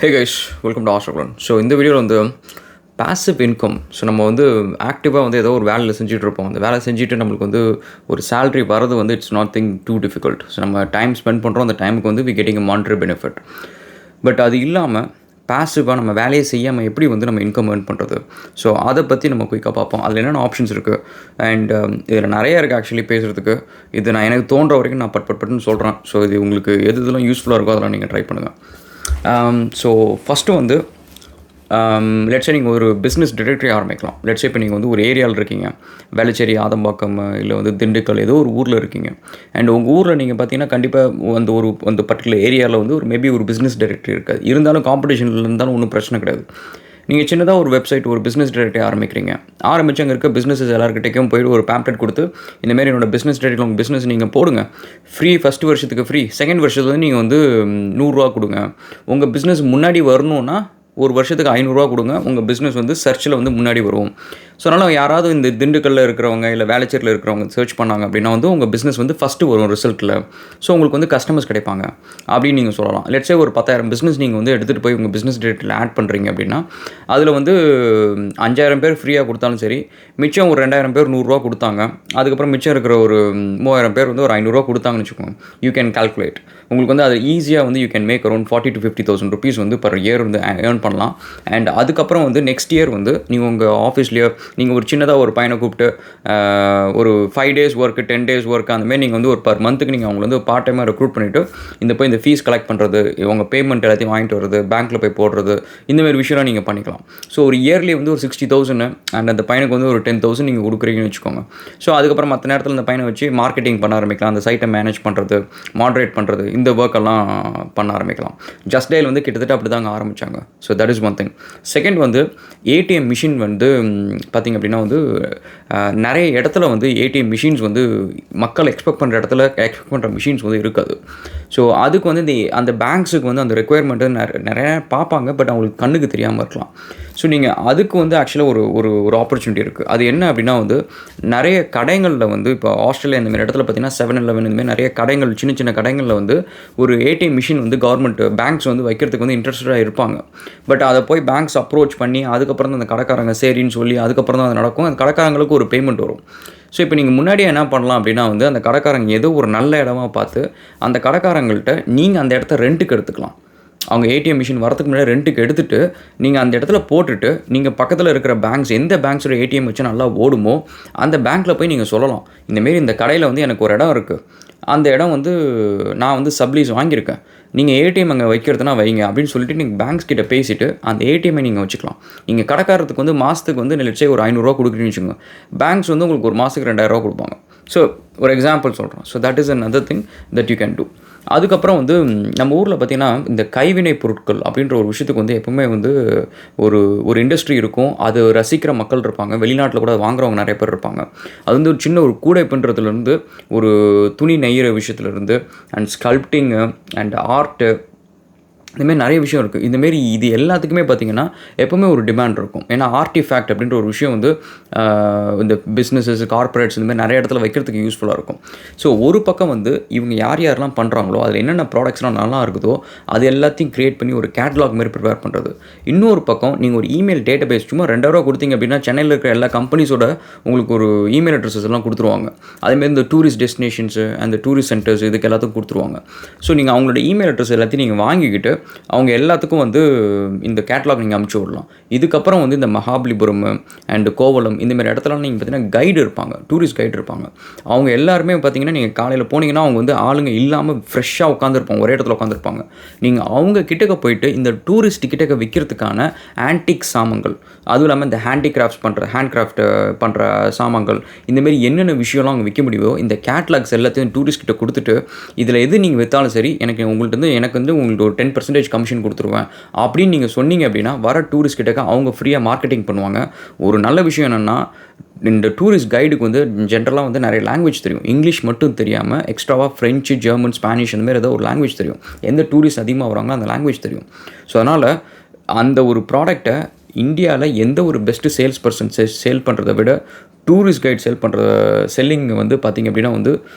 Hey guys, welcome to Australian. So இந்த வீடியோவில் வந்து பாசிவ் இன்கம். ஸோ நம்ம வந்து ஆக்டிவாக வந்து ஏதோ ஒரு வேலையில் செஞ்சுட்டு இருப்போம். அந்த வேலை செஞ்சுட்டு நம்மளுக்கு வந்து ஒரு சேலரி வரது வந்து it's not thing too difficult. So நம்ம டைம் ஸ்பெண்ட் பண்ணுறோம், அந்த டைமுக்கு வந்து we getting monetary benefit. But அது இல்லாமல் பாசிவாக நம்ம வேலையை செய்யாமல் எப்படி வந்து நம்ம இன்கம் ஏர்ன் பண்ணுறது, ஸோ அதை பற்றி நம்ம குயிக்காக பார்ப்போம். அதில் என்னென்ன ஆப்ஷன்ஸ் இருக்குது அண்ட் இதில் நிறையா இருக்குது ஆக்சுவலி பேசுகிறதுக்கு. இது நான் எனக்கு தோன்ற வரைக்கும் நான் பட்டுன்னு சொல்கிறேன். ஸோ இது உங்களுக்கு எது இதெல்லாம் யூஸ்ஃபுல்லாக இருக்கோ அதெல்லாம் நீங்கள் ட்ரை பண்ணுங்கள். ஸோ ஃபஸ்ட்டு வந்து லெட்ஸே நீங்கள் ஒரு பிஸ்னஸ் டிரெக்டரி ஆரம்பிக்கலாம். லெட்ஸே இப்போ நீங்கள் வந்து ஒரு ஏரியாவில் இருக்கீங்க, வேளச்சேரி, ஆதம்பாக்கம், இல்லை வந்து திண்டுக்கல், ஏதோ ஒரு ஊரில் இருக்கீங்க. அண்ட் உங்கள் ஊரில் நீங்கள் பார்த்தீங்கன்னா கண்டிப்பாக அந்த பர்டிகுலர் ஏரியாவில் வந்து மேபி ஒரு பிஸ்னஸ் டிரெக்டரி இருக்காது. இருந்தாலும் காம்படிஷனில் இருந்தாலும் ஒன்றும் பிரச்சனை கிடையாது. நீங்கள் சின்னதாக ஒரு வெப்சைட், ஒரு பிஸ்னஸ் டிரெக்டரி ஆரம்பித்து அங்கே இருக்க பிஸ்னஸஸ் எல்லாருக்கிட்டையும் போய்ட்டு ஒரு பேம்ப்ளெட் கொடுத்து, இந்தமாரி என்னோட பிஸ்னஸ் டிரெக்டரியில் உங்கள் பிஸ்னஸ் நீங்கள் போடுங்க, ஃப்ரீ, ஃபஸ்ட்டு வருஷத்துக்கு ஃப்ரீ, செகண்ட் வருஷத்துல நீங்கள் வந்து 100 கொடுங்க. உங்கள் பிஸ்னஸ் முன்னாடி வரணுன்னா ஒரு வருஷத்துக்கு 500 கொடுங்க. உங்கள் பிஸ்னஸ் வந்து சர்ச்சில் வந்து முன்னாடி வரும். ஸோ அதனால் யாராவது இந்த திண்டுக்கல்லில் இருக்கிறவங்க இல்லை வேளச்சேரியில் இருக்கிறவங்க சர்ச் பண்ணாங்க அப்படின்னா வந்து உங்கள் பிஸ்னஸ் வந்து ஃபஸ்ட்டு வரும் ரிசல்ட்டில். ஸோ உங்களுக்கு வந்து கஸ்டமர்ஸ் கிடைப்பாங்க அப்படின்னு நீங்கள் சொல்லலாம். லெட்ஸே ஒரு 10,000 பிஸ்னஸ் நீங்கள் வந்து எடுத்துகிட்டு போய் உங்கள் பிஸ்னஸ் டேட்டில் ஆட் பண்ணுறீங்க அப்படின்னா அதில் வந்து 5,000 பேர் ஃப்ரீயாக கொடுத்தாலும் சரி, மிச்சம் ஒரு 2,000 பேர் 100 கொடுத்தாங்க, அதுக்கப்புறம் மிச்சம் இருக்கிற ஒரு 3,000 பேர் வந்து ஒரு 500 கொடுத்தாங்கன்னு வச்சுக்கோங்க. You can calculate. உங்களுக்கு வந்து அது ஈஸியாக வந்து you can make around 40,000 to 50,000 rupees வந்து பர் இயர் வந்து ஏர்ன் பண்ணலாம். அண்ட் அதுக்கப்புறம் வந்து நெக்ஸ்ட் இயர் வந்து நீங்கள் உங்கள் ஆஃபீஸ்லேயோ நீங்கள் ஒரு சின்னதாக ஒரு பையனை கூப்பிட்டு ஒரு 5 days ஒர்க்கு, 10 days ஒர்க்கு, அந்தமாதிரி நீங்கள் வந்து ஒரு பர் மந்த்துக்கு நீங்கள் அவங்களை வந்து பார்ட் டைமாக ரெக்ரூட் பண்ணிவிட்டு இந்த ஃபீஸ் கலெக்ட் பண்ணுறது, இவங்க பேமெண்ட் எல்லாத்தையும் வாங்கிட்டு வர்றது, பேங்க்கில் போய் போடுறது, இந்தமாதிரி விஷயம்லாம் நீங்கள் பண்ணிக்கலாம். ஸோ ஒரு இயர்லி வந்து ஒரு 60,000 அண்ட் அந்த பையனுக்கு வந்து ஒரு 10,000 நீங்கள் கொடுக்குறீங்கன்னு வச்சுக்கோங்க. ஸோ அதுக்கப்புறம் மற்ற நேரத்தில் அந்த பையனை வச்சு மார்க்கெட்டிங் பண்ண ஆரம்பிக்கலாம், அந்த சைட்டை மேனேஜ் பண்ணுறது, மாட்ரேட் பண்ணுறது, இந்த ஒர்க்கெல்லாம் பண்ண ஆரம்பிக்கலாம். ஜஸ்ட் டயல் வந்து கிட்டத்தட்ட அப்படி தாங்க ஆரம்பித்தாங்க. So that is one thing. Second வந்து ஏடிஎம் மிஷின் வந்து பார்த்திங்க அப்படின்னா வந்து நிறைய இடத்துல வந்து ஏடிஎம் மிஷின்ஸ் வந்து மக்கள் எக்ஸ்பெக்ட் பண்ணுற மிஷின்ஸ் வந்து இருக்காது. ஸோ அதுக்கு வந்து அந்த பேங்க்ஸுக்கு வந்து அந்த ரெக்குயர்மெண்ட்டு நிறைய பார்ப்பாங்க, பட் அவங்களுக்கு கண்ணுக்கு தெரியாமல் இருக்கலாம். ஸோ நீங்கள் அதுக்கு வந்து ஆக்சுவலாக ஒரு ஆப்பர்ச்சுனிட்டி இருக்குது. அது என்ன அப்படின்னா வந்து நிறைய கடைகளில் வந்து இப்போ ஆஸ்திரேலியா இந்தமாதிரி இடத்துல பார்த்தீங்கன்னா 7-Eleven இந்தமாதிரி நிறைய கடைகள், சின்ன சின்ன கடைகளில் வந்து ஒரு ஏடிஎம் மிஷின் வந்து கவர்மெண்ட் பேங்க்ஸ் வந்து வைக்கிறதுக்கு வந்து இன்ட்ரெஸ்டடாக இருப்பாங்க. பட் அதை போய் பேங்க்ஸ் அப்ரோச் பண்ணி அதுக்கப்புறம் தான் அந்த கடைக்காரங்க சரின்னு சொல்லி அதுக்கப்புறம் தான் அது நடக்கும். அந்த கடைக்காரங்களுக்கு ஒரு பேமெண்ட் வரும். ஸோ இப்போ நீங்கள் முன்னாடியே என்ன பண்ணலாம் அப்படின்னா வந்து அந்த கடைக்காரங்க ஏதோ ஒரு நல்ல இடமா பார்த்து அந்த கடைக்காரங்கள்ட்ட நீங்கள் அந்த இடத்த ரெண்ட்டுக்கு எடுத்துக்கலாம். அவங்க ஏடிஎம் மிஷின் வரதுக்கு முன்னாடி ரெண்ட்டுக்கு எடுத்துகிட்டு நீங்கள் அந்த இடத்துல போட்டுட்டு நீங்கள் பக்கத்தில் இருக்கிற பேங்க்ஸ், எந்த பேங்க்ஸோட ஏடிஎம் வச்சு நல்லா ஓடுமோ அந்த பேங்க்கில் போய் நீங்கள் சொல்லலாம், இந்தமாரி இந்த கடையில் வந்து எனக்கு ஒரு இடம் இருக்குது, அந்த இடம் வந்து நான் வந்து சப்லீஸ் வாங்கியிருக்கேன், நீங்கள் ஏடிஎம் அங்கே வைக்கிறதுனா வைங்க அப்படின்னு சொல்லிட்டு நீங்கள் பேங்க்ஸ் கிட்ட பேசிவிட்டு அந்த ஏடிஎம்மை நீங்கள் வச்சுக்கலாம். நீங்கள் கடைக்காரத்துக்கு வந்து மாதத்துக்கு வந்து லெட்ஸே ஒரு 500 கொடுக்குறீங்கன்னு வச்சுக்கோங்க, பேங்க்ஸ் வந்து உங்களுக்கு ஒரு மாதத்துக்கு 2,000 கொடுப்பாங்க. ஸோ ஒரு எக்ஸாம்பிள் சொல்கிறோம். So that is another thing that you can do. அதுக்கப்புறம் வந்து நம்ம ஊரில் பார்த்திங்கன்னா இந்த கைவினை பொருட்கள் அப்படின்ற ஒரு விஷயத்துக்கு வந்து எப்போவுமே வந்து ஒரு இண்டஸ்ட்ரி இருக்கும். அது ரசிக்கிற மக்கள் இருப்பாங்க, வெளிநாட்டில் கூட வாங்குறவங்க நிறைய பேர் இருப்பாங்க. அது வந்து ஒரு சின்ன ஒரு கூடை பின்னுறதுலேருந்து, ஒரு துணி நெய்கிற விஷயத்துலேருந்து, அண்ட் ஸ்கல்ப்டிங்கு அண்ட் ஆர்ட்டு, இந்தமாரி நிறைய விஷயம் இருக்குது. இந்தமாரி இது எல்லாத்துக்குமே பார்த்திங்கன்னா எப்போவுமே ஒரு டிமாண்ட் இருக்கும். ஏன்னா ஆர்டிஃபேக்ட் அப்படின்ற ஒரு விஷயம் வந்து இந்த பிஸ்னஸஸ், கார்பரேட்ஸ் இந்தமாதிரி நிறைய இடத்துல வைக்கிறதுக்கு யூஸ்ஃபுல்லாக இருக்கும். ஸோ ஒரு பக்கம் வந்து இவங்க யாரெல்லாம் பண்ணுறாங்களோ அதில் என்னென்ன ப்ராடக்ட்ஸ்லாம் நல்லா இருக்குதோ அது எல்லாத்தையும் க்ரியேட் பண்ணி ஒரு கேட்லாக் மாதிரி ப்ரிப்பேர் பண்ணுறது. இன்னொரு பக்கம் நீங்கள் ஒரு இமெயில் டேட்டா பேஸ் சும்மா 2,000 கொடுத்தீங்க அப்படின்னா சென்னையில் இருக்கிற எல்லா கம்பெனிஸோட உங்களுக்கு ஒரு இமெயில் அட்ரஸஸ் எல்லாம் கொடுத்துருவாங்க. அதேமாதிரி இந்த டூரிஸ்ட் டெஸ்டினேஷன்ஸு அந்த டூரிஸ்ட் சென்டர்ஸ் இதுக்கு எல்லாத்துக்கும் கொடுத்துருவாங்க. ஸோ நீங்கள் அவங்களோட இமெயில் அட்ரஸ் எல்லாத்தையும் நீங்கள் வாங்கிக்கிட்டு அவங்க எல்லாத்துக்கும் வந்து இந்த கேட்லாக் நீங்கள் அமுச்சு விடலாம். இதுக்கப்புறம் வந்து இந்த மகாபலிபுரம் அண்டு கோவளம் இந்தமாதிரி இடத்துலலாம் நீங்கள் பார்த்தீங்கன்னா கைடு இருப்பாங்க, டூரிஸ்ட் கைடு இருப்பாங்க. அவங்க எல்லாருமே பார்த்தீங்கன்னா நீங்கள் காலையில் போனீங்கன்னா அவங்க வந்து ஆளுங்க இல்லாமல் ஃப்ரெஷ்ஷாக உட்காந்துருப்பாங்க, ஒரே இடத்துல உட்காந்துருப்பாங்க. நீங்கள் அவங்க கிட்டக்க போயிட்டு இந்த டூரிஸ்ட் கிட்டக்க விற்கிறதுக்கான ஆன்டிக் சாமான்கள், அதுவும் இல்லாமல் இந்த ஹேண்ட் கிராஃப்ட் பண்ணுற சாமான்கள், இந்தமாரி என்னென்ன விஷயம்லாம் அவங்க விற்க முடியுமோ இந்த கேட்லாக்ஸ் எல்லாத்தையும் டூரிஸ்ட் கிட்ட கொடுத்துட்டு இதில் எது நீங்கள் விற்றாலும் சரி எனக்கு வந்து உங்களுக்கு ஒரு 10% கமிஷன் கொடுத்துருவேன் அப்படின்னு நீங்கள் சொன்னீங்க அப்படின்னா வர டூரிஸ்ட் கிட்டக்க அவங்க ஃப்ரீயாக மார்க்கெட்டிங் பண்ணுவாங்க. ஒரு நல்ல விஷயம் என்னென்னா இந்த டூரிஸ்ட் கைடுக்கு வந்து ஜென்ரலாக வந்து நிறைய லாங்குவேஜ் தெரியும். இங்கிலீஷ் மட்டும் தெரியாமல் எக்ஸ்ட்ராவாக ஃப்ரெஞ்சு, ஜெர்மன், ஸ்பானிஷ் அந்த மாதிரி ஏதோ ஒரு லாங்குவேஜ் தெரியும். எந்த டூரிஸ்ட் அதிகமாக வராங்களோ அந்த லாங்குவேஜ் தெரியும். ஸோ அதனால் அந்த ஒரு ப்ராடக்டை இந்தியாவில் எந்த ஒரு பெஸ்ட்டு சேல்ஸ் பர்சன் சேல் பண்ணுறதை விட டூரிஸ்ட் கைட் செல் பண்ணுற செல்லிங் வந்து பார்த்திங்க அப்படின்னா வந்து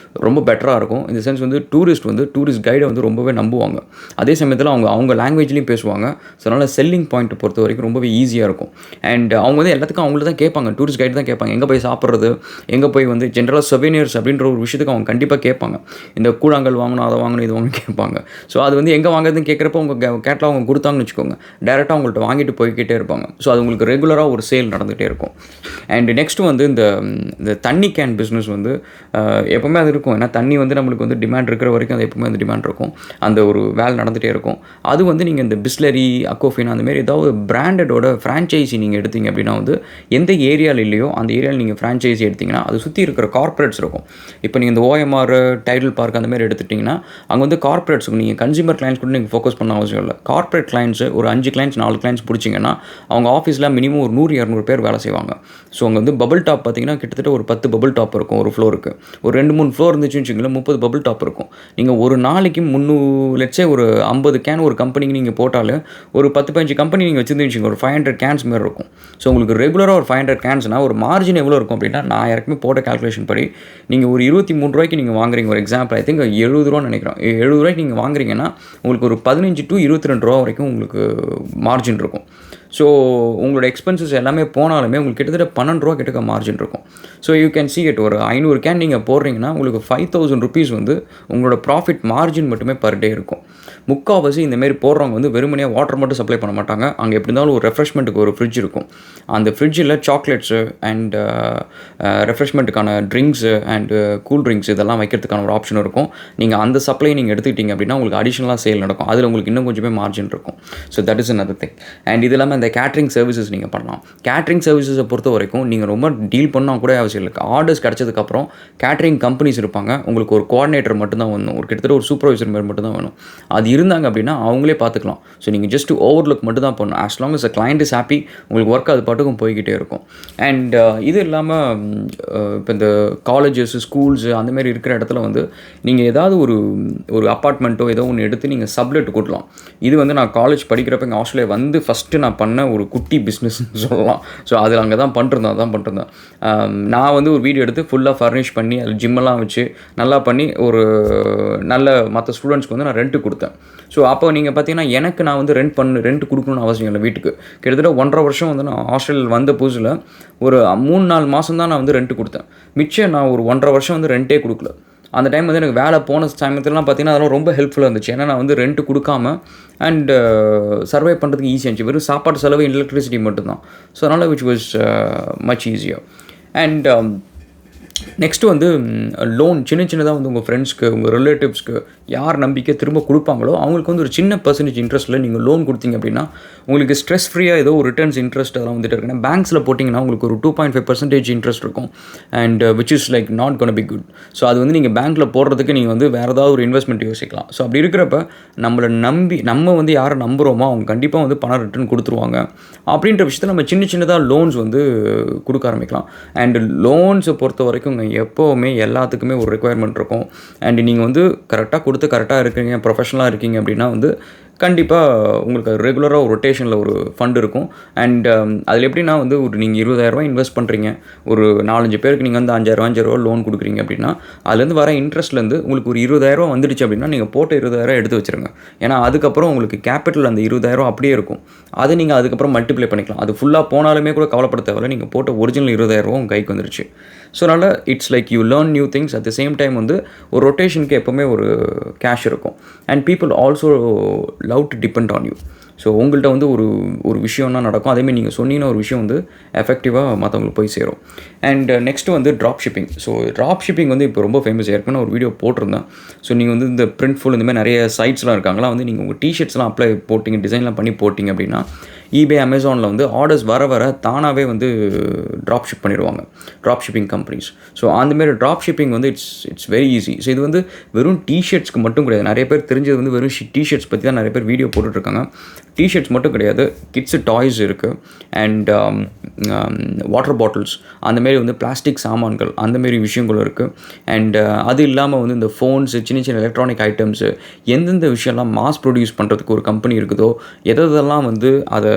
ரொம்ப பெட்டராக இருக்கும். இந்த சென்ஸ் வந்து டூரிஸ்ட் கைடை வந்து ரொம்பவே நம்புவாங்க. அதே சமயத்தில் அவங்க லாங்குவேஜ்லேயும் பேசுவாங்க. ஸோ அதனால் செல்லிங் பாயிண்ட்டை பொறுத்த வரைக்கும் ரொம்பவே ஈஸியாக இருக்கும். அண்ட் அவங்க வந்து எல்லாத்துக்கும் அவங்கள தான் கேட்பாங்க, டூரிஸ்ட் கைடு தான் கேட்பாங்க. எங்கே போய் சாப்பிட்றது, எங்கே போய் வந்து ஜென்ரலாக சொவெனியர்ஸ் அப்படின்ற ஒரு விஷயத்துக்கு அவங்க கண்டிப்பாக கேட்பாங்க. இந்த கூழாங்கல் வாங்கணும், அதை வாங்கணும், இது வாங்கணும் கேட்பாங்க. ஸோ அது வந்து எங்கே வாங்குறதுன்னு கேட்குறப்ப அவங்க கேட்டலாம் அவங்க கொடுத்தாங்கன்னு வச்சுக்கோங்க, டேரெக்டாக அவங்கள்ட்ட வாங்கிட்டு போய்கிட்டே இருப்பாங்க. ஸோ அது உங்களுக்கு ரெகுலராக ஒரு சேல் நடந்துகிட்டே இருக்கும். அண்ட் நெக்ஸ்ட் வந்து இந்த தண்ணி கேன் பிஸ்னஸ் வந்து எப்போவுமே அது இருக்கும். ஏன்னா தண்ணி வந்து நம்மளுக்கு வந்து டிமாண்ட் இருக்கிற வரைக்கும் அது எப்போவுமே அந்த டிமாண்ட் இருக்கும். அந்த ஒரு வேலை நடந்துகிட்டே இருக்கும். அது வந்து நீங்கள் இந்த பிஸ்லரி, அக்கோஃபினா அந்தமாரி ஏதாவது பிராண்டடோட ஃப்ரான்ச்சைசி நீங்கள் எடுத்தீங்க அப்படின்னா வந்து எந்த ஏரியாவில் இல்லையோ அந்த ஏரியாவில் நீங்கள் ஃப்ரான்ச்சைசி எடுத்திங்கன்னா அது சுற்றி இருக்கிற கார்ப்பரேட்ஸ் இருக்கும். இப்போ நீங்கள் இந்த OMR, டைடல் பார்க் அந்தமாரி எடுத்துட்டிங்கன்னா அங்கே வந்து கார்ப்பரேட்ஸ் இருக்கும். நீங்கள் கன்சியூமர் கிளைண்ட்ஸ் கூட நீங்கள் ஃபோக்கஸ் பண்ண அவசியம் இல்லை. கார்ப்பரேட் கிளைண்ட்ஸு ஒரு 5 கிளைண்ட்ஸ் 4 கிளைண்ட்ஸ் பிடிச்சிங்கன்னா அவங்க ஆஃபீஸில் மினிமம் ஒரு 100-200 பேர் வேலை செய்வாங்க. ஸோ அங்கே வந்து பபிள் டாப் பார்த்தீங்கன்னா கிட்டத்தட்ட ஒரு 10 பபிள் டாப் இருக்கும் ஒரு ஃப்ளோருக்கு. ஒரு 2-3 ஃப்ளோர் இருந்துச்சுன்னு வச்சுக்கோங்களேன், 30 பபிள் டாப் இருக்கும். நீங்கள் ஒரு நாளைக்கு 300 லட்சே ஒரு 50 கேன் ஒரு கம்பெனிக்கு நீங்கள் போட்டாலே ஒரு 10-15 கம்பெனி நீங்கள் வச்சுருந்துச்சிங்க ஒரு 500 கேன்ஸ் மாரி இருக்கும். ஸோ உங்களுக்கு ரெகுலராக ஒரு 500 கேன்ஸ்னால் ஒரு மார்ஜின் எவ்வளோ இருக்கும் அப்படின்னா, நான் யாருக்குமே போட்ட கால்குலேஷன் படி நீங்கள் ஒரு 23 ரூபாய்க்கு நீங்கள் வாங்குறீங்க. ஒரு எக்ஸாம்பிள் ஐ திங்க் 70 ரூபான்னு நினைக்கிறேன். 70 ரூபாய்க்கு நீங்கள் வாங்குறீங்கன்னா உங்களுக்கு ஒரு 15 to 22 ரூபா வரைக்கும் உங்களுக்கு மார்ஜின் இருக்கும். ஸோ உங்களோட எக்ஸ்பென்சஸ் எல்லாமே போனாலுமே உங்களுக்கு கிட்டத்தட்ட 12 ரூபா கிட்டக்க மார்ஜின் இருக்கும். So you can see it. ஒரு 500 கேன் நீங்கள் போடுறீங்கன்னா உங்களுக்கு 5000 rupees வந்து உங்களோட ப்ராஃபிட் மார்ஜின் மட்டுமே பர் டே இருக்கும். முக்கால்வாசி இந்தமாரி போடுறவங்க வந்து வெறுமனையாக வாட்டர் மட்டும் சப்ளை பண்ண மாட்டாங்க. அங்கே எப்படி இருந்தாலும் ஒரு ரெஃப்ரெஷ்மெண்ட்டுக்கு ஒரு ஃப்ரிட்ஜ் இருக்கும். அந்த ஃப்ரிட்ஜில் சாக்லேட்ஸு அண்ட் ரெஃப்ரெஷ்மெண்ட்டுக்கான ட்ரிங்க்ஸு அண்டு கூல் ட்ரிங்க்ஸ் இதெல்லாம் வைக்கிறதுக்கான ஒரு ஆப்ஷன் இருக்கும். நீங்கள் அந்த சப்ளை நீங்கள் எடுத்துக்கிட்டீங்க அப்படின்னா உங்களுக்கு அடிஷ்னலாக சேல் நடக்கும். அதில் உங்களுக்கு இன்னும் கொஞ்சமே மார்ஜின் இருக்கும். So that is another thing. And இது இல்லாமல் இந்த கேட்ரிங் சர்வீசஸ் நீங்கள் பண்ணலாம். கேட்ரிங் சர்வீசஸை பொறுத்த வரைக்கும் நீங்கள் ரொம்ப டீல் பண்ணால் கூட அவசியம் இல்லை. ஆர்டர்ஸ் கிடச்சதுக்கப்புறம் கேட்ரிங் கம்பெனிஸ் இருப்பாங்க. உங்களுக்கு ஒரு கோஆர்டினேட்டர் மட்டும்தான் வேணும், ஒரு கிட்டத்தட்ட ஒரு சூப்பர்வைசர் மாதிரி மட்டும்தான் வேணும். அது இருந்தாங்க அப்படின்னா அவங்களே பார்த்துக்கலாம். ஸோ நீங்கள் ஜஸ்ட் ஓவர்லுக் மட்டும் தான் பண்ணணும். As long as a client is happy, உங்களுக்கு ஒர்க் அது பாட்டுக்கும் போய்கிட்டே இருக்கும். அண்ட் இது இல்லாமல் இப்போ இந்த காலேஜஸ், ஸ்கூல்ஸு அந்தமாரி இருக்கிற இடத்துல வந்து நீங்கள் ஏதாவது ஒரு அப்பார்ட்மெண்ட்டோ ஏதோ ஒன்று எடுத்து நீங்கள் சப்லெட் கொடுக்கலாம். இது வந்து நான் காலேஜ் படிக்கிறப்ப இங்கே ஆஸ்திரேலியா வந்து ஃபஸ்ட்டு நான் பண்ண ஒரு குட்டி பிஸ்னஸ்ன்னு சொல்லலாம். ஸோ அதில் அங்கே தான் பண்ணிருந்தேன். நான் வந்து ஒரு வீடியோ எடுத்து ஃபுல்லாக ஃபர்னிஷ் பண்ணி அதில் ஜிம்மெல்லாம் வச்சு நல்லா பண்ணி ஒரு நல்ல மற்ற ஸ்டூடெண்ட்ஸ்க்கு வந்து நான் ரெண்ட்டு கொடுத்தேன். ஸோ அப்போ நீங்கள் பார்த்தீங்கன்னா எனக்கு நான் வந்து ரெண்ட் கொடுக்கணும்னு அவசியம் இல்லை. வீட்டுக்கு கிட்டத்தட்ட 1.5 வருஷம் வந்து நான் ஆஸ்திரேலியா வந்த புதுசில் ஒரு 3-4 மாதம் தான் நான் வந்து ரெண்ட்டு கொடுத்தேன். மிச்சம் நான் ஒரு 1.5 வருஷம் வந்து ரெண்ட்டே கொடுக்கல. அந்த டைம் வந்து எனக்கு வேலை போன சமயத்துலலாம் பார்த்தீங்கன்னா அதெல்லாம் ரொம்ப ஹெல்ப்ஃபுல்லாக இருந்துச்சு. ஏன்னா நான் வந்து ரெண்ட்டு கொடுக்காம அண்ட் சர்வை பண்ணுறதுக்கு ஈஸியாக இருந்துச்சு. வெறும் சாப்பாடு செலவு, எலக்ட்ரிசிட்டி மட்டும்தான். ஸோ அதனால் விச் வாஸ் மச் ஈஸியாக. அண்ட் நெக்ஸ்ட்டு வந்து லோன் சின்னதாக வந்து உங்கள் ஃப்ரெண்ட்ஸ்க்கு, உங்கள் ரிலேட்டிவ்ஸ்க்கு யார் நம்பிக்கை திரும்ப கொடுப்பாங்களோ அவங்களுக்கு வந்து ஒரு சின்ன பர்சன்டேஜ் இன்ட்ரெஸ்ட்டில் நீங்கள் லோன் கொடுத்தீங்க அப்படின்னா உங்களுக்கு ஸ்ட்ரெஸ் ஃப்ரீயாக ஏதோ ஒரு ரிட்டர்ன்ஸ் இன்ட்ரெஸ்ட் அதெல்லாம் வந்துட்டு இருக்குன்னா பேங்க்ஸில் போட்டிங்கன்னா உங்களுக்கு ஒரு 2.5% இன்ட்ரெஸ்ட் இருக்கும். And which is like not gonna be good. So அது வந்து நீங்கள் பேங்க்கில் போடுறதுக்கு நீங்கள் வந்து வேறு ஏதாவது ஒரு இன்வெஸ்ட்மெண்ட் யோசிக்கலாம். ஸோ அப்படி இருக்கிறப்ப நம்ம வந்து யாரை நம்புகிறோமோ அவங்க கண்டிப்பாக வந்து பணம் ரிட்டர்ன் கொடுத்துருவாங்க. அப்படின்ற விஷயத்தில் நம்ம சின்னதாக லோன்ஸ் வந்து கொடுக்க ஆரம்பிக்கலாம். அண்ட் லோன்ஸை பொறுத்த வரைக்கும் எப்போவுமே எல்லாத்துக்குமே ஒரு ரெக்குயர்மெண்ட் இருக்கும். அண்ட் நீங்கள் வந்து கரெக்டாக இருக்கீங்க, ப்ரொஃபஷனலாக இருக்கீங்க அப்படின்னா வந்து கண்டிப்பாக உங்களுக்கு ரெகுலராக ஒரு ரொட்டேஷனில் ஒரு ஃபண்ட் இருக்கும். அண்ட் அதில் எப்படின்னா வந்து நீங்கள் 20,000 இன்வெஸ்ட் பண்ணுறீங்க, ஒரு 4-5 பேருக்கு நீங்கள் வந்து 5,000 லோன் கொடுக்குறீங்க அப்படின்னா அதுலேருந்து வர இன்ட்ரெஸ்ட்லேருந்து உங்களுக்கு ஒரு 20,000 வந்துடுச்சு அப்படின்னா நீங்கள் போட்ட 20,000 எடுத்து வச்சுருங்க. ஏன்னா அதுக்கப்புறம் உங்களுக்கு கேபிட்டல் அந்த 20,000 அப்படியே இருக்கும். அதை நீங்கள் அதுக்கப்புறம் மல்டிப்ளை பண்ணிக்கலாம். அது ஃபுல்லாக போனாலுமே கூட கவலைப்பட தேவையில்லை, நீங்கள் போட்ட ஒரிஜினல் 20,000 உங்கள் கைக்கு வந்துருச்சு. ஸோ அதனால் it's like you learn new things. At the same time வந்து ஒரு ரொட்டேஷனுக்கு எப்போவுமே ஒரு கேஷ் இருக்கும். And people also love to depend on you. So உங்கள்கிட்ட வந்து ஒரு விஷயம்னா நடக்கும். அதேமாதிரி நீங்கள் சொன்னீங்கன்னா ஒரு விஷயம் வந்து எஃபெக்டிவாக மற்றவங்களுக்கு போய் சேரும். அண்ட் நெக்ஸ்ட்டு வந்து drop shipping. So drop shipping வந்து இப்போ ரொம்ப ஃபேமஸ். ஏற்கனவே ஒரு வீடியோ போட்டிருந்தேன். ஸோ நீங்கள் வந்து இந்த பிரிண்ட்ஃபுல் இந்தமாதிரி நிறைய சைட்ஸ்லாம் இருக்காங்களா, வந்து நீங்கள் உங்கள் டிஷர்ட்ஸ்லாம் அப்ளை போட்டிங்க, டிசைன்லாம் பண்ணி போட்டிங்க அப்படின்னா eBay, அமேசானில் வந்து ஆர்டர்ஸ் வர தானாகவே வந்து ட்ராப் ஷிப் பண்ணிடுவாங்க ட்ராப் ஷிப்பிங் கம்பெனிஸ். ஸோ அந்தமாரி ட்ராப் ஷிப்பிங் வந்து இட்ஸ் வெரி ஈஸி. ஸோ இது வந்து வெறும் டிஷர்ட்ஸ்க்கு மட்டும் கிடையாது. நிறைய பேர் தெரிஞ்சது வந்து வெறும் டிஷர்ட்ஸ் பற்றி தான் நிறைய பேர் வீடியோ போட்டுட்ருக்காங்க. டிஷர்ட்ஸ் மட்டும் கிடையாது, கிட்ஸு டாய்ஸ் இருக்குது. அண்ட் வாட்டர் பாட்டில்ஸ், அந்தமாரி வந்து பிளாஸ்டிக் சாமான்கள், அந்தமாரி விஷயங்களும் இருக்குது. அண்ட் அது இல்லாமல் வந்து இந்த ஃபோன்ஸு, சின்ன எலக்ட்ரானிக் ஐட்டம்ஸு, எந்தெந்த விஷயம்லாம் மாஸ் ப்ரொடியூஸ் பண்ணுறதுக்கு ஒரு கம்பெனி இருக்குதோ எதெல்லாம் வந்து அதை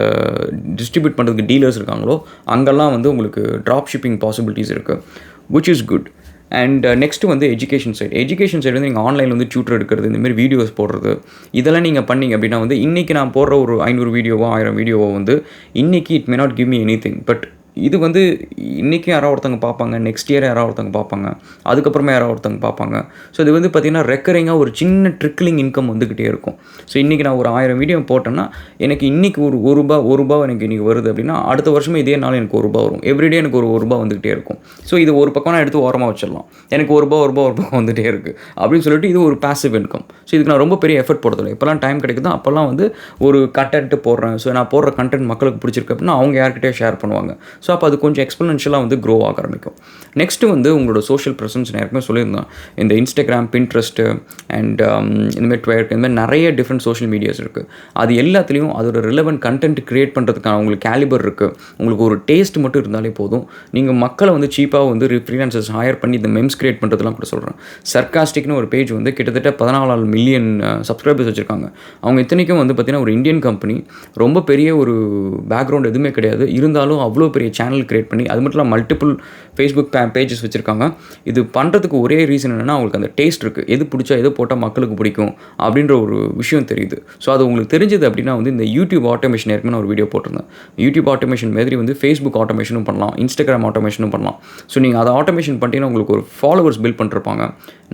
டிஸ்ட்ரிபியூட் பண்ணுறதுக்கு டீலர்ஸ் இருக்காங்களோ அங்கெல்லாம் வந்து உங்களுக்கு ட்ராப் ஷிப்பிங் பாசிபிலிட்டிஸ் இருக்குது, which is good. And next வந்து எஜுகேஷன் சைடு வந்து நீங்கள் ஆன்லைனில் வந்து டியூட்டர் எடுக்கிறது, இந்தமாரி வீடியோஸ் போடுறது, இதெல்லாம் நீங்கள் பண்ணிங்க அப்படின்னா வந்து இன்றைக்கி நான் போடுற ஒரு 500 வீடியோவோ 1000 வீடியோவோ வந்து இன்றைக்கி it may not give me any thing. But இது வந்து இன்றைக்கி யாராவது ஒருத்தவங்க பார்ப்பாங்க, நெக்ஸ்ட் இயர் யாராவது ஒருத்தவங்க பார்ப்பாங்க, அதுக்கப்புறமா யாராவது ஒருத்தவங்க பார்ப்பாங்க. ஸோ இது வந்து பார்த்திங்கன்னா ரெக்கரிங்காக ஒரு சின்ன ட்ரிக்கிளிங் இன்கம் வந்துக்கிட்டே இருக்கும். ஸோ இன்றைக்கி நான் ஒரு 1000 வீடியோ போட்டேன்னா எனக்கு இன்றைக்கி ஒரு ரூபா எனக்கு இன்றைக்கி வருது அப்படின்னா அடுத்த வருஷமே இதே நாள் எனக்கு ₹1 வரும். எவ்ரிடே எனக்கு ஒரு ரூபா வந்துக்கிட்டே இருக்கும். ஸோ இது ஒரு பக்கம் நான் எடுத்து ஓரமாக வச்சிடலாம். எனக்கு ஒரு ரூபா வந்துகிட்டே இருக்குது அப்படின்னு சொல்லிட்டு இது ஒரு பாசிவ் இன்கம். ஸோ இதுக்கு நான் ரொம்ப பெரிய எஃபர்ட் போடுறதில்லை. எப்போல்லாம் டைம் கிடைக்குதோ அப்போல்லாம் வந்து ஒரு கண்டென்ட் போடுறேன். ஸோ நான் போடுற கண்டென்ட் மக்களுக்கு பிடிச்சிருக்கு அப்படின்னா அவங்க யார்கிட்டயே ஷேர் பண்ணுவாங்க. ஸோ அப்போ அது கொஞ்சம் எக்ஸ்போனென்ஷியலாக வந்து க்ரோ ஆக ஆரம்பிக்கும். நெக்ஸ்ட்டு வந்து உங்களோட சோஷியல் ப்ரெசன்ஸ் நான் ஏற்கனவே சொல்லியிருந்தேன். இந்த இன்ஸ்டாகிராம், பின்ட்ரெஸ்ட்டு அண்ட் இந்தமாதிரி ட்விட்டர், இந்தமாதிரி நிறைய டிஃப்ரெண்ட் சோஷியல் மீடியாஸ் இருக்குது. அது எல்லாத்துலேயும் அதோட ரிலவெண்ட் கண்டென்ட் க்ரியேட் பண்ணுறதுக்கான உங்களுக்கு கேலிபர் இருக்குது. உங்களுக்கு ஒரு டேஸ்ட் மட்டும் இருந்தாலே போதும். நீங்கள் மக்களை வந்து சீப்பாக வந்து ஃப்ரீலான்சர்ஸ் ஹையர் பண்ணி இந்த மெம்ஸ் க்ரியேட் பண்ணுறதுலாம் கூட சொல்கிறேன். சர்காஸ்டிக்னு ஒரு பேஜ் வந்து கிட்டத்தட்ட 14 மில்லியன் சப்ஸ்கிரைபர்ஸ் வச்சுருக்காங்க. அவங்க இத்தனைக்கும் வந்து பார்த்திங்கன்னா ஒரு இந்தியன் கம்பெனி, ரொம்ப பெரிய ஒரு பேக்ரவுண்ட் எதுவுமே கிடையாது. இருந்தாலும் அவ்வளோ பெரிய சேனல் க்ரியேட் பண்ணி அது மட்டும் இல்லாமல் மல்டிபிள் ஃபேஸ்புக் பேஜஸ் வச்சுருக்காங்க. இது பண்ணுறதுக்கு ஒரே ரீசன் என்னென்னா அவங்களுக்கு அந்த டேஸ்ட் இருக்குது. எது பிடிச்சா எது போட்டால் மக்களுக்கு பிடிக்கும் அப்படின்ற ஒரு விஷயம் தெரியுது. ஸோ அது உங்களுக்கு தெரிஞ்சது அப்படின்னா வந்து இந்த யூடியூப் ஆட்டோமேஷன் ஏற்கனவே நான் ஒரு வீடியோ போட்டிருந்தேன். யூடியூப் ஆட்டோமேஷன் மாதிரி வந்து ஃபேஸ்புக் ஆட்டோமேஷனும் பண்ணலாம், இன்ஸ்டாகிராம் ஆட்டோமேஷனும் பண்ணலாம். ஸோ நீங்கள் அதை ஆட்டோமேஷன் பண்ணிட்டீங்கன்னா உங்களுக்கு ஒரு ஃபாலோவர்ஸ் பில்ட் பண்ணிருப்பாங்க.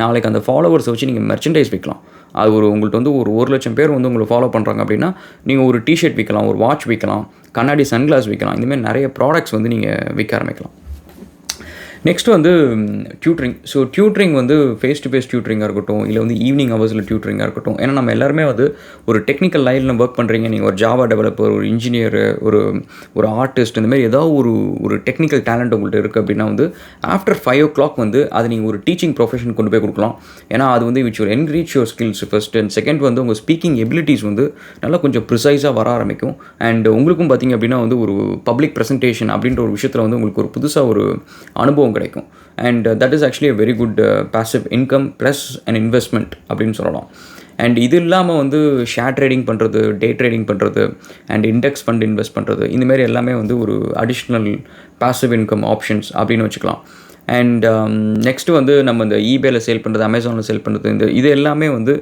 நாளைக்கு அந்த ஃபாலோவர்ஸை வச்சு நீங்கள் மெர்ச்சன்டைஸ் விற்கலாம். அது உங்கள்கிட்ட வந்து ஒரு 1,00,000 பேர் வந்து உங்களை ஃபாலோ பண்ணுறாங்க அப்படின்னா நீங்கள் ஒரு டிஷர்ட் விற்கலாம், ஒரு வாட்ச் விற்கலாம், கண்ணாடி சன்கிளாஸ் விற்கலாம். இந்தமாதிரி நிறைய ப்ராடக்ட்ஸ் வந்து நீங்கள் விற்க ஆரம்பிக்கலாம். நெக்ஸ்ட் வந்து டியூட்டரிங். ஸோ டியூட்டரிங் வந்து ஃபேஸ் டு ஃபேஸ் டியூட்டரிங்காக இருக்கட்டும், இல்லை வந்து ஈவினிங் ஹவர்ஸில் டியூட்டரிங்காக இருக்கட்டும். ஏன்னா நம்ம எல்லாருமே வந்து ஒரு டெக்னிக்கல் லைனில் ஒர்க் பண்ணுறீங்க. நீங்கள் ஒரு ஜாவா டெவலப்பர், ஒரு இன்ஜினியர், ஒரு ஆர்டிஸ்ட், இந்த மாதிரி ஏதாவது ஒரு டெக்னிக்கல் டேலண்ட் உங்கள்கிட்ட இருக்குது அப்படின்னா வந்து ஆஃப்டர் 5 o'clock வந்து அது நீங்கள் ஒரு டீச்சிங் ப்ரொஃபஷன் கொண்டு போய் கொடுக்கலாம். ஏன்னா அது வந்து which enrich your skills first. And second வந்து உங்கள் ஸ்பீக்கிங் எபிலிட்டிஸ் வந்து நல்லா கொஞ்சம் ப்ரிசைஸாக வர ஆரம்பிக்கும். அண்ட் உங்களுக்கும் பார்த்திங்க அப்படின்னா வந்து ஒரு பப்ளிக் ப்ரெசன்டேஷன் அப்படின்ற ஒரு விஷயத்தில் வந்து உங்களுக்கு ஒரு புதுசாக ஒரு அனுபவம் கிடைக்கும். And that is actually a very good passive income plus and investment அப்படின்னு சொல்லலாம். அண்ட் இது இல்லாமல் வந்து ஷேர் ட்ரேடிங் பண்ணுறது, டே ட்ரேடிங் பண்ணுறது அண்ட் இண்டெக்ஸ் ஃபண்ட் இன்வெஸ்ட் பண்ணுறது, இந்தமாரி எல்லாமே வந்து ஒரு அடிஷ்னல் பாசிவ் இன்கம் ஆப்ஷன்ஸ் அப்படின்னு வச்சுக்கலாம். அண்ட் நெக்ஸ்ட்டு வந்து நம்ம இந்த ஈபேயில் சேல் பண்ணுறது, அமேசானில் சேல் பண்ணுறது, இது எல்லாமே வந்து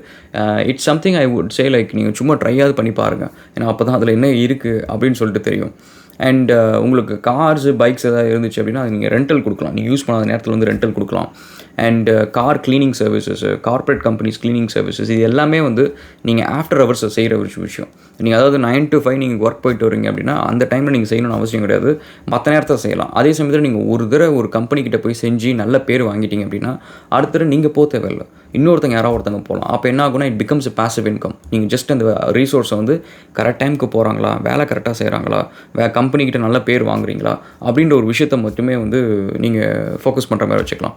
it's something I would say like நீங்கள் சும்மா ட்ரையாவது பண்ணி பாருங்கள். ஏன்னா அப்போ தான் அதில் என்ன இருக்குது அப்படின்னு சொல்லிட்டு தெரியும். அண்ட் உங்களுக்கு கார்ஸு, பைக்ஸ் எதாவது இருந்துச்சு அப்படின்னா அது நீங்கள் ரெண்டல் கொடுக்கலாம். நீங்கள் யூஸ் பண்ணாத நேரத்தில் வந்து ரெண்டல் கொடுக்கலாம். And car cleaning services, corporate companies cleaning services, இது எல்லாமே வந்து நீங்கள் ஆஃப்டர் ஹவர்ஸை செய்கிற ஒரு விஷயம். நீங்கள் அதாவது 9 to 5 நீங்கள் ஒர்க் போயிட்டு வரீங்க அப்படின்னா அந்த டைமில் நீங்கள் செய்யணும்னு அவசியம் கிடையாது. மற்ற நேரத்தில் செய்யலாம். அதே சமயத்தில் நீங்கள் ஒரு தடவை ஒரு கம்பெனிக்கிட்ட போய் செஞ்சு நல்ல பேர் வாங்கிட்டீங்க அப்படின்னா அடுத்த தடவை நீங்கள் போக தேவையில்லை, இன்னொருத்தங்க யாராவது ஒருத்தங்க போகலாம். அப்போ என்ன ஆகுனா it becomes a passive income. நீங்கள் ஜஸ்ட் அந்த ரீசோர்ஸை வந்து கரெக்ட் டைமுக்கு போகிறாங்களா, வேலை கரெக்டாக செய்கிறாங்களா, கம்பெனிக்கிட்ட நல்ல பேர் வாங்குறீங்களா அப்படின்ற ஒரு விஷயத்தை மட்டுமே வந்து நீங்கள் ஃபோக்கஸ் பண்ணுற மாதிரி வச்சுக்கலாம்.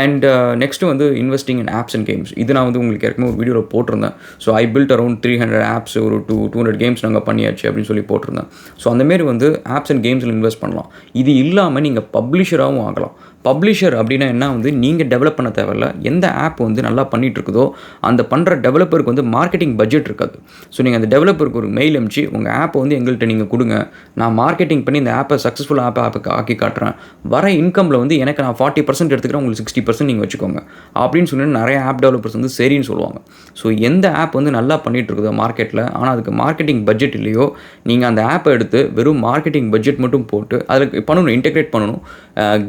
அண்ட் நெக்ஸ்ட்டு வந்து investing in apps and games. இது நான் வந்து உங்களுக்கு ஏற்கனவே ஒரு வீடியோவில் போட்டிருந்தேன். So I build around 300 apps, ஒரு 200 கேம்ஸ் நாங்கள் பண்ணியாச்சு அப்படின்னு சொல்லி போட்டிருந்தேன். ஸோ அந்தமாரி வந்து ஆப்ஸ் அண்ட் கேம்ஸில் இன்வெஸ்ட் பண்ணலாம். இது இல்லாமல் நீங்கள் பப்ளிஷராகவும் ஆகலாம். பப்ளிஷர் அப்படின்னா என்ன வந்து நீங்கள் டெவலப் பண்ண தேவையில்ல. எந்த ஆப் வந்து நல்லா பண்ணிகிட்ருக்குதோ அந்த பண்ணுற டெவலப்பருக்கு வந்து மார்க்கெட்டிங் பட்ஜெட் இருக்காது. ஸோ நீங்கள் அந்த டெவலப்பருக்கு ஒரு மெயில் அனுப்பிச்சு உங்கள் ஆப்பை வந்து எங்கள்கிட்ட நீங்கள் கொடுங்க, நான் மார்க்கெட்டிங் பண்ணி இந்த ஆப்பை சக்ஸஸ்ஃபுல் ஆப்புக்கு ஆக்கி காட்டுறேன், வர இன்கமில் வந்து எனக்கு நான் 40% எடுத்துக்கிறேன், உங்களுக்கு 60% நீங்கள் வச்சுக்கோங்க அப்படின்னு சொல்லிட்டு நிறைய ஆப் டெவலப்பர்ஸ் வந்து சரின்னு சொல்லுவாங்க. ஸோ எந்த ஆப் வந்து நல்லா பண்ணிகிட்ருக்குதோ மார்க்கெட்டில், ஆனால் அதுக்கு மார்க்கெட்டிங் பட்ஜெட் இல்லையோ, நீங்கள் அந்த ஆப்பை எடுத்து வெறும் மார்க்கெட்டிங் பட்ஜெட் மட்டும் போட்டு அதில் பண்ணணும், இன்டெகிரேட் பண்ணணும்.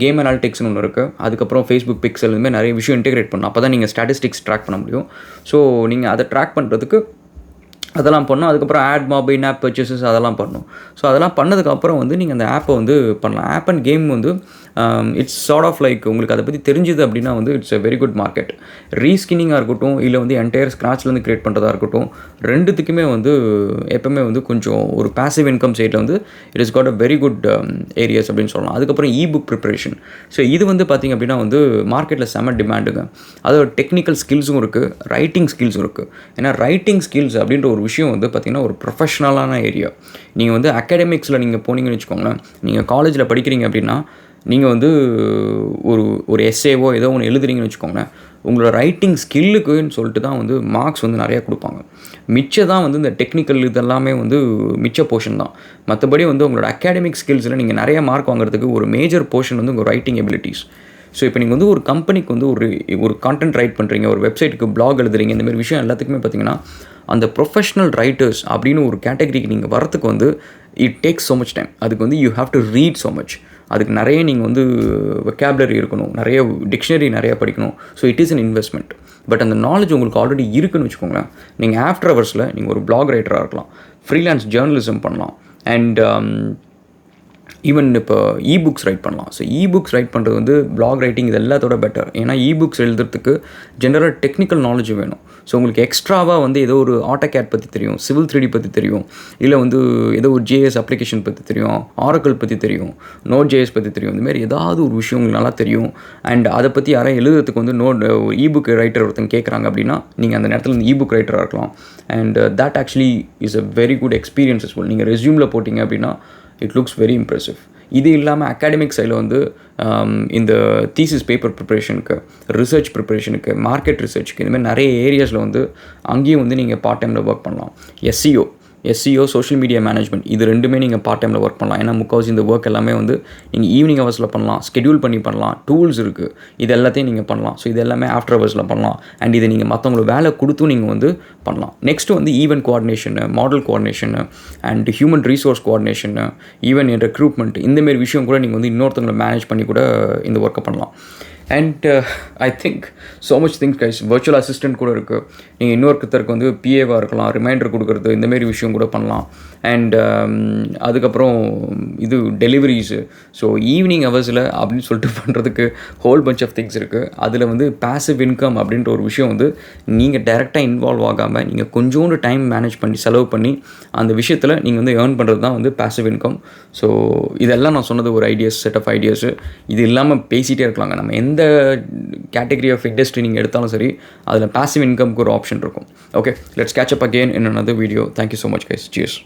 கேம் அனாலிட்டிக்ஸ் ஒன்று இருக்குது, அதுக்கப்புறம் ஃபேஸ்புக் பிக்சல், இதுமாதிரி நிறைய விஷயம் இன்டெகிரேட் பண்ணணும். அப்போ தான் நீங்கள் ஸ்டாட்டிஸ்டிக்ஸ் ட்ராக் பண்ண முடியும். ஸோ நீங்கள் அதை ட்ராக் பண்ணுறதுக்கு அதெல்லாம் பண்ணணும். அதுக்கப்புறம் AdMob, in app purchases அதெல்லாம் பண்ணணும். ஸோ அதெல்லாம் பண்ணதுக்கப்புறம் வந்து நீங்கள் அந்த ஆப்பை வந்து பண்ணலாம். ஆப் அண்ட் கேம் வந்து இட்ஸ் சார்ட் ஆஃப் லைக் உங்களுக்கு அதை பற்றி தெரிஞ்சுது அப்படின்னா வந்து it's a very good market. ரீஸ்கின்னிங்காக இருக்கட்டும், இல்லை வந்து என்டையர் ஸ்க்ராட்ச்லேருந்து க்ரியேட் பண்ணுறதா இருக்கட்டும், ரெண்டுத்துக்குமே வந்து எப்போவுமே வந்து கொஞ்சம் ஒரு பாசிவ் இன்கம் சைட்டில் வந்து it is got a very good areas அப்படின்னு சொல்லலாம். அதுக்கப்புறம் இபுக் ப்ரிப்பரேஷன். ஸோ இது வந்து பார்த்திங்க அப்படின்னா வந்து மார்க்கெட்டில் செம டிமாண்டுங்க. அதோட டெக்னிக்கல் ஸ்கில்ஸும் இருக்குது, ரைட்டிங் ஸ்கில்ஸும் இருக்குது. ஏன்னா ரைட்டிங் ஸ்கில்ஸ் அப்படின்ற ஒரு விஷயம் வந்து பார்த்திங்கன்னா ஒரு ப்ரொஃபஷ்னலான ஏரியா. நீங்கள் வந்து அகாடமிக்ஸில் நீங்கள் போனீங்கன்னு வச்சுக்கோங்களேன், நீங்கள் காலேஜில் படிக்கிறீங்க அப்படின்னா நீங்கள் வந்து ஒரு எஸ்ஏவோ ஏதோ ஒன்று எழுதுறீங்கன்னு வச்சுக்கோங்களேன், உங்களோட ரைட்டிங் ஸ்கில்லுக்குன்னு சொல்லிட்டு தான் வந்து மார்க்ஸ் வந்து நிறையா கொடுப்பாங்க. மிச்சம் தான் வந்து இந்த டெக்னிக்கல் இதெல்லாமே வந்து மிச்ச போர்ஷன் தான். மற்றபடி வந்து உங்களோட அகாடமிக் ஸ்கில்ஸில் நீங்கள் நிறைய மார்க் வாங்குறதுக்கு ஒரு மேஜர் போர்ஷன் வந்து உங்கள் ரைட்டிங் எபிலிட்டிஸ். ஸோ இப்போ நீங்கள் வந்து ஒரு கம்பெனிக்கு வந்து ஒரு கான்டென்ட் ரைட் பண்ணுறீங்க, ஒரு வெப்சைட்டுக்கு பிளாக் எழுதுறீங்க, இந்தமாதிரி விஷயம் எல்லாத்துக்குமே பார்த்தீங்கன்னா அந்த ப்ரொஃபஷ்னல் ரைட்டர்ஸ் அப்படின்னு ஒரு கேட்டகரிக்கு நீங்கள் வரத்துக்கு வந்து it takes so much time. அதுக்கு வந்து you have to read so much. அதுக்கு நிறைய நீங்கள் வந்து வெக்காபுலரி இருக்கணும், நிறைய டிக்ஷனரி நிறையா படிக்கணும். So it is an investment. But அந்த நாலேஜ் உங்களுக்கு ஆல்ரெடி இருக்குன்னு வச்சுக்கோங்களேன். நீங்கள் ஆஃப்டர் ஹவர்ஸில் நீங்கள் ஒரு பிளாக் ரைட்டராக இருக்கலாம், ஃப்ரீலான்ஸ் ஜேர்னலிசம் பண்ணலாம், அண்ட் ஈவன் இப்போ புக்ஸ் ரைட் பண்ணலாம். ஸோ புக்ஸ் ரைட் பண்ணுறது வந்து பிளாக் ரைட்டிங் இது எல்லாத்தோட பெட்டர். ஏன்னா புக்ஸ் எழுதுறதுக்கு ஜென்ரலாக டெக்னிக்கல் நாலேஜ் வேணும். ஸோ உங்களுக்கு எக்ஸ்ட்ராவாக வந்து ஏதோ ஒரு ஆட்டோகேட் பற்றி தெரியும், சிவில் 3D பற்றி தெரியும், இல்லை வந்து ஏதோ ஒரு JS அப்ளிகேஷன் பற்றி தெரியும், ஆரக்கிள் பற்றி தெரியும், Node.js பற்றி தெரியும், இந்தமாரி ஏதாவது ஒரு விஷயம் உங்களுக்கு நல்லா தெரியும். அண்ட் அதை பற்றி யாராவது எழுதுறதுக்கு வந்து ஒரு புக் ரைட்டர் ஒருத்தங்க கேட்குறாங்க அப்படின்னா நீங்கள் அந்த நேரத்தில் இந்த புக் ரைட்டராக இருக்கலாம். And that actually is a very good experience as well. நீங்கள் ரெஸ்யூமில் போட்டிங்க அப்படின்னா இட் லுக்ஸ் வெரி இம்ப்ரெசிவ். இது இல்லாமல் அகாடமிக் சைடில் வந்து இந்த தீசிஸ் பேப்பர் ப்ரிப்பரேஷனுக்கு, ரிசர்ச் ப்ரிப்பரேஷனுக்கு, மார்க்கெட் ரிசர்ச்சுக்கு, இந்தமாதிரி நிறைய ஏரியாஸில் வந்து அங்கேயும் வந்து நீங்கள் பார்ட் டைமில் ஒர்க் பண்ணலாம். SEO சோஷியல் மீடியா மேனேஜ்மெண்ட், இது ரெண்டுமே நீங்கள் பார்ட் டைமில் ஒர்க் பண்ணலாம். ஏன்னா முக்கால்வாசி இந்த ஒர்க் எல்லாமே வந்து நீங்கள் ஈவினிங் ஹவர்ஸில் பண்ணலாம், ஸ்கெடியூல் பண்ணலாம், டூல்ஸ் இருக்குது, இது எல்லாத்தையும் நீங்கள் பண்ணலாம். ஸோ இது எல்லாமே ஆஃப்டர் ஹவர்ஸில் பண்ணலாம். அண்ட் இதை நீங்கள் மற்றவங்களுக்கு வேலை கொடுத்தும் நீங்கள் வந்து பண்ணலாம். நெக்ஸ்ட்டு வந்து event coordination, model coordination, and human resource coordination, even recruitment, இந்தமாரி விஷயம் கூட நீங்கள் வந்து இன்னொருத்தவங்களை மேனேஜ் பண்ணி கூட இந்த ஒர்க்கை பண்ணலாம். And I think so much things guys. Virtual assistant கூட இருக்குது. நீங்கள் இன்னொருத்தருக்கு வந்து PAவாக இருக்கலாம், ரிமைண்டர் கொடுக்குறது, இந்தமாரி விஷயம் கூட பண்ணலாம். அண்ட் அதுக்கப்புறம் இது டெலிவரிஸு. ஸோ ஈவினிங் ஹவர்ஸில் அப்படின்னு சொல்லிட்டு பண்ணுறதுக்கு ஹோல் பஞ்ச் ஆஃப் திங்ஸ் இருக்குது. அதில் வந்து பேசிவ் இன்கம் அப்படின்ற ஒரு விஷயம் வந்து நீங்கள் டைரெக்டாக இன்வால்வ் ஆகாமல் நீங்கள் கொஞ்சோண்டு டைம் மேனேஜ் பண்ணி செலவு பண்ணி அந்த விஷயத்தில் நீங்கள் வந்து ஏர்ன் பண்ணுறது தான் வந்து பேசிவ் இன்கம். ஸோ இதெல்லாம் நான் சொன்னது ஒரு ஐடியாஸ், செட் ஆஃப் ஐடியாஸு. இது இல்லாமல் பேசிகிட்டே இருக்கலாங்க. நம்ம எந்த கேட்டகரி ஆஃப் இண்டஸ்ட்ரி நீங்கள் எடுத்தாலும் சரி, அதில் பேசிவ் இன்கம்க்கு ஒரு ஆப்ஷன் இருக்கும். Okay, let's catch up again in another video. Thank you so much guys. Cheers.